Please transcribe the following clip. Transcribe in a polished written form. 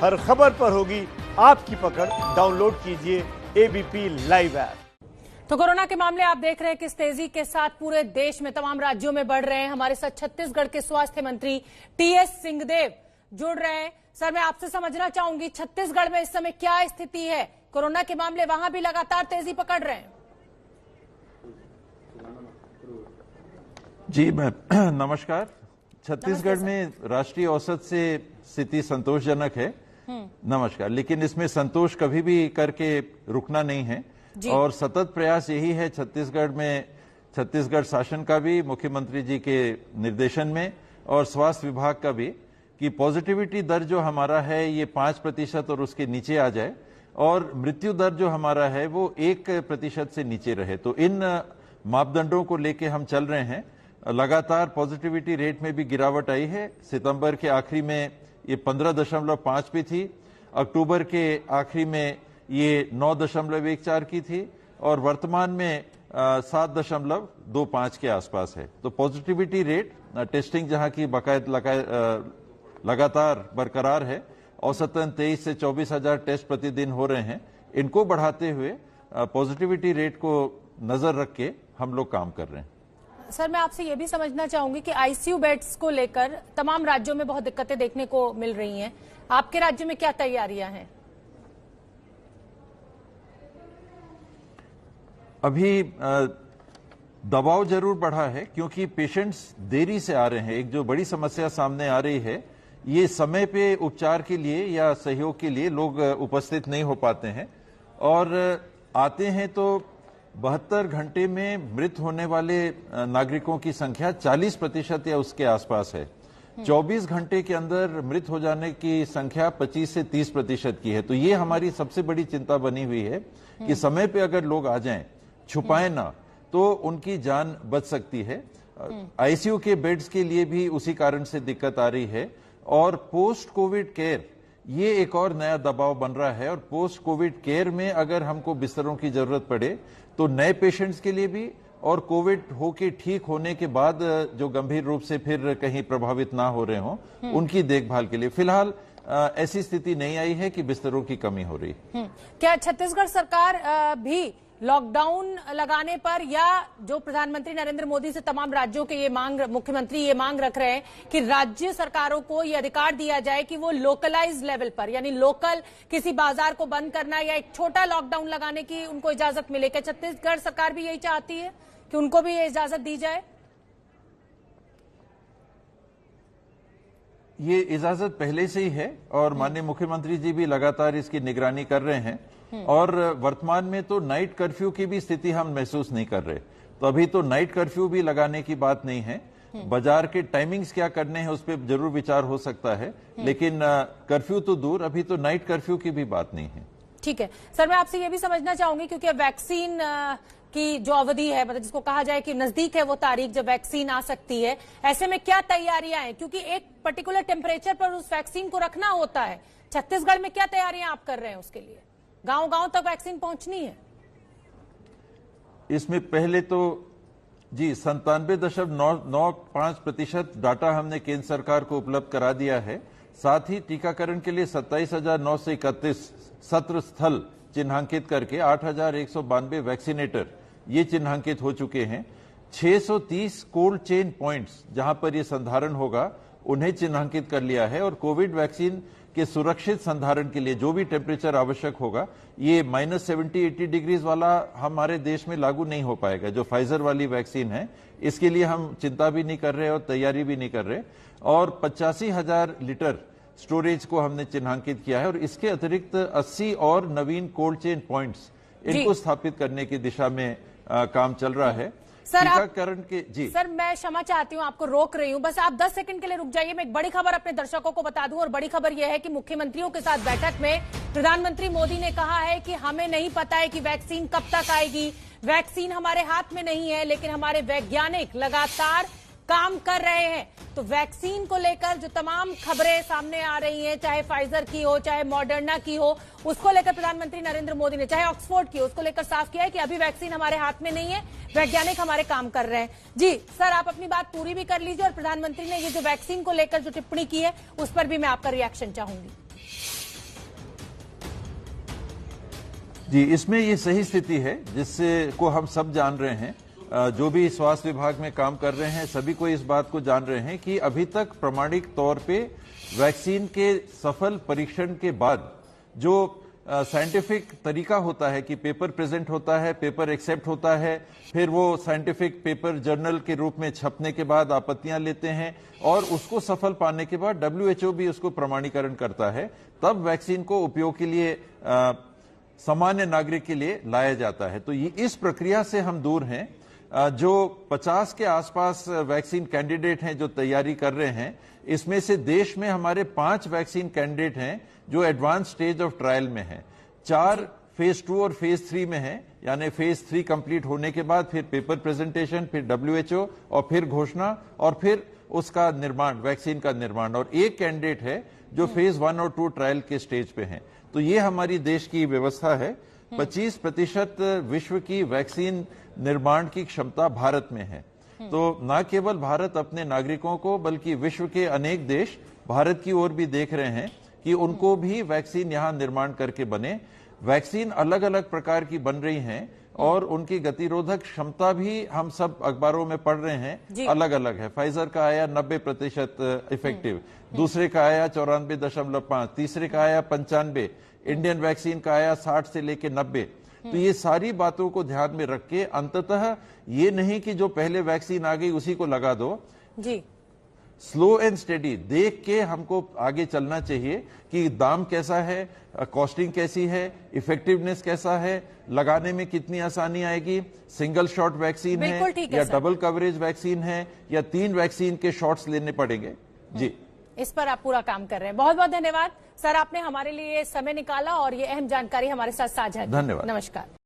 हर खबर पर होगी आपकी पकड़। डाउनलोड कीजिए एबीपी लाइव ऐप। तो कोरोना के मामले आप देख रहे हैं किस तेजी के साथ पूरे देश में तमाम राज्यों में बढ़ रहे हैं। हमारे साथ छत्तीसगढ़ के स्वास्थ्य मंत्री टीएस सिंहदेव जुड़ रहे हैं। सर, मैं आपसे समझना चाहूंगी छत्तीसगढ़ में इस समय क्या स्थिति है? कोरोना के मामले वहां भी लगातार तेजी पकड़ रहे हैं। जी नमस्कार। छत्तीसगढ़ में राष्ट्रीय औसत से स्थिति संतोषजनक है। नमस्कार। लेकिन इसमें संतोष कभी भी करके रुकना नहीं है और सतत प्रयास यही है छत्तीसगढ़ में, छत्तीसगढ़ शासन का भी, मुख्यमंत्री जी के निर्देशन में और स्वास्थ्य विभाग का भी, कि पॉजिटिविटी दर जो हमारा है ये 5% और उसके नीचे आ जाए और मृत्यु दर जो हमारा है वो 1% से नीचे रहे। तो इन मापदंडों को लेके हम चल रहे हैं। लगातार पॉजिटिविटी रेट में भी गिरावट आई है। सितंबर के आखिरी में ये 15.5 पे थी, अक्टूबर के आखिरी में ये 9.14 की थी और वर्तमान में 7.25 के आसपास है। तो पॉजिटिविटी रेट, टेस्टिंग जहां की लगातार बरकरार है, औसतन 23 से 24 हजार टेस्ट प्रतिदिन हो रहे हैं। इनको बढ़ाते हुए पॉजिटिविटी रेट को नजर रख के हम लोग काम कर रहे हैं। सर, मैं आपसे ये भी समझना चाहूंगी कि आईसीयू बेड्स को लेकर तमाम राज्यों में बहुत दिक्कतें देखने को मिल रही हैं। आपके राज्य में क्या तैयारियां हैं? अभी दबाव जरूर बढ़ा है क्योंकि पेशेंट्स देरी से आ रहे हैं। एक जो बड़ी समस्या सामने आ रही है, ये समय पे उपचार के लिए या सहयोग के लिए लोग उपस्थित नहीं हो पाते हैं और आते हैं तो 72 घंटे में मृत होने वाले नागरिकों की संख्या 40% या उसके आसपास है। 24 घंटे के अंदर मृत हो जाने की संख्या 25 से 30% की है। तो ये हमारी सबसे बड़ी चिंता बनी हुई है कि समय पे अगर लोग आ जाएं, छुपाएं ना, तो उनकी जान बच सकती है। आईसीयू के बेड्स के लिए भी उसी कारण से दिक्कत आ रही है और पोस्ट कोविड केयर, ये एक और नया दबाव बन रहा है। और पोस्ट कोविड केयर में अगर हमको बिस्तरों की जरूरत पड़े तो नए पेशेंट्स के लिए भी और कोविड होके ठीक होने के बाद जो गंभीर रूप से फिर कहीं प्रभावित ना हो रहे हों, उनकी देखभाल के लिए फिलहाल ऐसी स्थिति नहीं आई है कि बिस्तरों की कमी हो रही। क्या छत्तीसगढ़ सरकार भी लॉकडाउन लगाने पर, या जो प्रधानमंत्री नरेंद्र मोदी से तमाम राज्यों के मुख्यमंत्री ये मांग रख रहे हैं कि राज्य सरकारों को ये अधिकार दिया जाए कि वो लोकलाइज लेवल पर, यानी लोकल किसी बाजार को बंद करना या एक छोटा लॉकडाउन लगाने की उनको इजाजत मिले? क्या छत्तीसगढ़ सरकार भी यही चाहती है कि उनको भी ये इजाजत दी जाए? ये इजाजत पहले से ही है और माननीय मुख्यमंत्री जी भी लगातार इसकी निगरानी कर रहे हैं और वर्तमान में तो नाइट कर्फ्यू की भी स्थिति हम महसूस नहीं कर रहे। तो अभी तो नाइट कर्फ्यू भी लगाने की बात नहीं है। बाजार के टाइमिंग्स क्या करने हैं उस पर जरूर विचार हो सकता है, लेकिन कर्फ्यू तो दूर, अभी तो नाइट कर्फ्यू की भी बात नहीं है। ठीक है सर, मैं आपसे ये भी समझना चाहूंगी क्योंकि अब वैक्सीन की जो अवधि है, मतलब जिसको कहा जाए कि नजदीक है वो तारीख जब वैक्सीन आ सकती है, ऐसे में क्या तैयारियां हैं? क्योंकि एक पर्टिकुलर टेम्परेचर पर उस वैक्सीन को रखना होता है। छत्तीसगढ़ में क्या तैयारियां आप कर रहे हैं उसके लिए? गांव-गांव तक वैक्सीन पहुंचनी है। इसमें पहले तो जी 97.95% डाटा हमने केंद्र सरकार को उपलब्ध करा दिया है। साथ ही टीकाकरण के लिए 27,931 सत्र स्थल चिन्हांकित करके 8,192 वैक्सीनेटर ये चिन्हांकित हो चुके हैं। 630 कोल्ड चेन पॉइंट्स जहां पर ये संधारण होगा उन्हें चिन्हांकित कर लिया है और कोविड वैक्सीन के सुरक्षित संधारण के लिए जो भी टेम्परेचर आवश्यक होगा, ये -70-80 डिग्रीज वाला हमारे देश में लागू नहीं हो पाएगा। जो फाइजर वाली वैक्सीन है इसके लिए हम चिंता भी नहीं कर रहे और तैयारी भी नहीं कर रहे। और 85,000 लीटर स्टोरेज को हमने चिन्हांकित किया है और इसके अतिरिक्त 80 और नवीन कोल्ड चेन पॉइंट्स इनको स्थापित करने की दिशा में काम चल रहा है। टीकाकरण के जी सर, मैं क्षमा चाहती हूँ, आपको रोक रही हूँ, बस आप 10 सेकंड के लिए रुक जाइए। मैं एक बड़ी खबर अपने दर्शकों को बता दूं और बड़ी खबर यह है कि मुख्यमंत्रियों के साथ बैठक में प्रधानमंत्री मोदी ने कहा है कि हमें नहीं पता है कि वैक्सीन कब तक आएगी, वैक्सीन हमारे हाथ में नहीं है, लेकिन हमारे वैज्ञानिक लगातार काम कर रहे हैं। तो वैक्सीन को लेकर जो तमाम खबरें सामने आ रही हैं, चाहे फाइजर की हो, चाहे मॉडर्ना की हो, उसको लेकर प्रधानमंत्री नरेंद्र मोदी ने, चाहे ऑक्सफोर्ड की, उसको लेकर साफ किया है कि अभी वैक्सीन हमारे हाथ में नहीं है, वैज्ञानिक हमारे काम कर रहे हैं। जी सर, आप अपनी बात पूरी भी कर लीजिए और प्रधानमंत्री ने ये जो वैक्सीन को लेकर जो टिप्पणी की है उस पर भी मैं आपका रिएक्शन चाहूंगी। जी, इसमें ये सही स्थिति है जिससे को हम सब जान रहे हैं। जो भी स्वास्थ्य विभाग में काम कर रहे हैं सभी को इस बात को जान रहे हैं कि अभी तक प्रमाणिक तौर पे वैक्सीन के सफल परीक्षण के बाद जो साइंटिफिक तरीका होता है कि पेपर प्रेजेंट होता है, पेपर एक्सेप्ट होता है, फिर वो साइंटिफिक पेपर जर्नल के रूप में छपने के बाद आपत्तियां लेते हैं और उसको सफल पाने के बाद WHO भी उसको प्रमाणीकरण करता है, तब वैक्सीन को उपयोग के लिए सामान्य नागरिक के लिए लाया जाता है। तो ये इस प्रक्रिया से हम दूर हैं। जो 50 के आसपास वैक्सीन कैंडिडेट हैं जो तैयारी कर रहे हैं, इसमें से देश में हमारे 5 वैक्सीन कैंडिडेट हैं जो एडवांस स्टेज ऑफ ट्रायल में हैं। 4 फेज 2 और फेज 3 में हैं, यानी फेज 3 कंप्लीट होने के बाद फिर पेपर प्रेजेंटेशन, फिर WHO और फिर घोषणा और फिर उसका निर्माण, वैक्सीन का निर्माण। और एक कैंडिडेट है जो फेज 1 और 2 ट्रायल के स्टेज पे हैं। तो ये हमारी देश की व्यवस्था है। 25% विश्व की वैक्सीन निर्माण की क्षमता भारत में है। तो न केवल भारत अपने नागरिकों को बल्कि विश्व के अनेक देश भारत की ओर भी देख रहे हैं कि उनको भी वैक्सीन यहां निर्माण करके बने। वैक्सीन अलग अलग प्रकार की बन रही हैं और उनकी गतिरोधक क्षमता भी हम सब अखबारों में पढ़ रहे हैं, अलग अलग है। फाइजर का आया 90% इफेक्टिव, दूसरे का आया 94.5, तीसरे का आया 95, इंडियन वैक्सीन का आया 60 से लेके 90। तो ये सारी बातों को ध्यान में रख के अंततः ये नहीं कि जो पहले वैक्सीन आ गई उसी को लगा दो जी, स्लो एंड स्टेडी देख के हमको आगे चलना चाहिए कि दाम कैसा है, कॉस्टिंग कैसी है, इफेक्टिवनेस कैसा है, लगाने में कितनी आसानी आएगी, सिंगल शॉट वैक्सीन है या डबल कवरेज वैक्सीन है या 3 वैक्सीन के शॉट्स लेने पड़ेंगे। जी, इस पर आप पूरा काम कर रहे हैं। बहुत बहुत धन्यवाद सर, आपने हमारे लिए समय निकाला और ये अहम जानकारी हमारे साथ साझा की। धन्यवाद। नमस्कार।